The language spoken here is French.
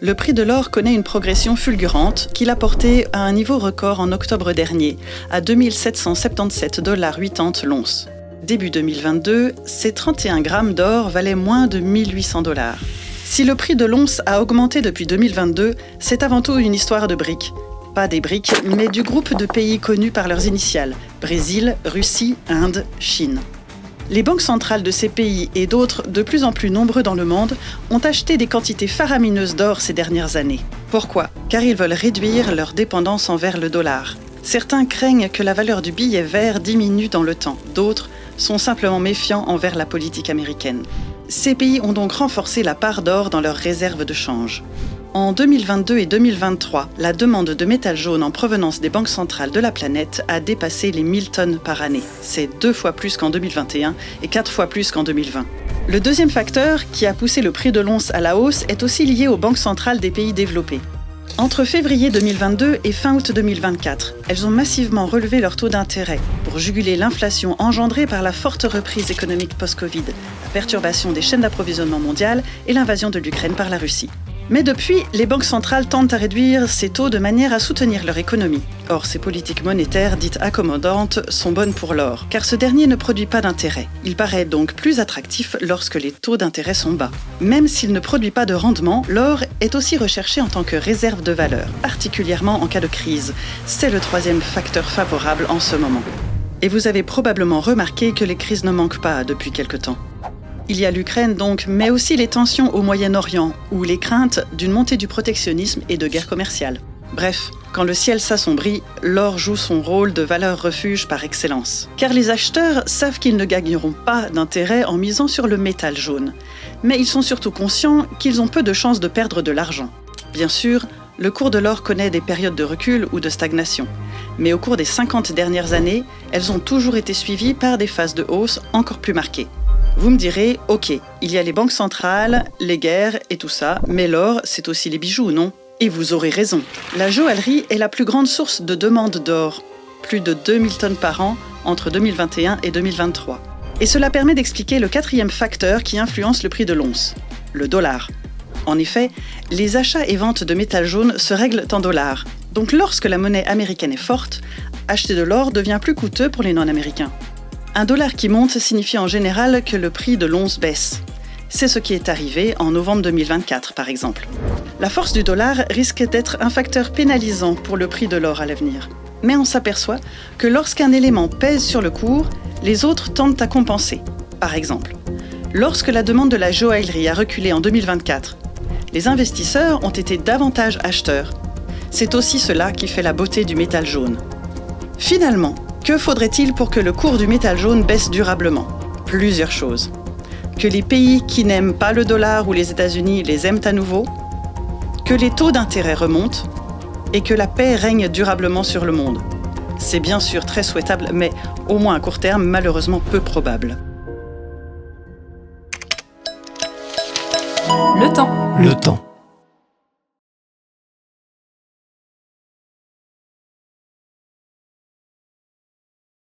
Le prix de l'or connaît une progression fulgurante qui l'a porté à un niveau record en octobre dernier, à 2777,80 $ l'once. Début 2022, ces 31 grammes d'or valaient moins de 1800 $. Si le prix de l'once a augmenté depuis 2022, c'est avant tout une histoire de briques. Pas des briques, mais du groupe de pays connus par leurs initiales, Brésil, Russie, Inde, Chine. Les banques centrales de ces pays et d'autres de plus en plus nombreux dans le monde ont acheté des quantités faramineuses d'or ces dernières années. Pourquoi ? Car ils veulent réduire leur dépendance envers le dollar. Certains craignent que la valeur du billet vert diminue dans le temps, d'autres sont simplement méfiants envers la politique américaine. Ces pays ont donc renforcé la part d'or dans leurs réserves de change. En 2022 et 2023, la demande de métal jaune en provenance des banques centrales de la planète a dépassé les 1000 tonnes par année. C'est 2 fois plus qu'en 2021 et 4 fois plus qu'en 2020. Le deuxième facteur qui a poussé le prix de l'once à la hausse est aussi lié aux banques centrales des pays développés. Entre février 2022 et fin août 2024, elles ont massivement relevé leur taux d'intérêt pour juguler l'inflation engendrée par la forte reprise économique post-Covid, la perturbation des chaînes d'approvisionnement mondiales et l'invasion de l'Ukraine par la Russie. Mais depuis, les banques centrales tentent à réduire ces taux de manière à soutenir leur économie. Or, ces politiques monétaires dites accommodantes sont bonnes pour l'or, car ce dernier ne produit pas d'intérêt. Il paraît donc plus attractif lorsque les taux d'intérêt sont bas. Même s'il ne produit pas de rendement, l'or est aussi recherché en tant que réserve de valeur, particulièrement en cas de crise. C'est le troisième facteur favorable en ce moment. Et vous avez probablement remarqué que les crises ne manquent pas depuis quelque temps. Il y a l'Ukraine donc, mais aussi les tensions au Moyen-Orient, ou les craintes d'une montée du protectionnisme et de guerre commerciale. Bref, quand le ciel s'assombrit, l'or joue son rôle de valeur refuge par excellence. Car les acheteurs savent qu'ils ne gagneront pas d'intérêt en misant sur le métal jaune. Mais ils sont surtout conscients qu'ils ont peu de chances de perdre de l'argent. Bien sûr, le cours de l'or connaît des périodes de recul ou de stagnation. Mais au cours des 50 dernières années, elles ont toujours été suivies par des phases de hausse encore plus marquées. Vous me direz, ok, il y a les banques centrales, les guerres et tout ça, mais l'or, c'est aussi les bijoux, non ? Et vous aurez raison. La joaillerie est la plus grande source de demande d'or, plus de 2000 tonnes par an entre 2021 et 2023. Et cela permet d'expliquer le quatrième facteur qui influence le prix de l'once, le dollar. En effet, les achats et ventes de métal jaune se règlent en dollars. Donc lorsque la monnaie américaine est forte, acheter de l'or devient plus coûteux pour les non-américains. Un dollar qui monte signifie en général que le prix de l'once baisse. C'est ce qui est arrivé en novembre 2024, par exemple. La force du dollar risque d'être un facteur pénalisant pour le prix de l'or à l'avenir. Mais on s'aperçoit que lorsqu'un élément pèse sur le cours, les autres tendent à compenser. Par exemple, lorsque la demande de la joaillerie a reculé en 2024, les investisseurs ont été davantage acheteurs. C'est aussi cela qui fait la beauté du métal jaune. Finalement, que faudrait-il pour que le cours du métal jaune baisse durablement ? Plusieurs choses. Que les pays qui n'aiment pas le dollar ou les États-Unis les aiment à nouveau, que les taux d'intérêt remontent et que la paix règne durablement sur le monde. C'est bien sûr très souhaitable, mais au moins à court terme, malheureusement peu probable. Le temps.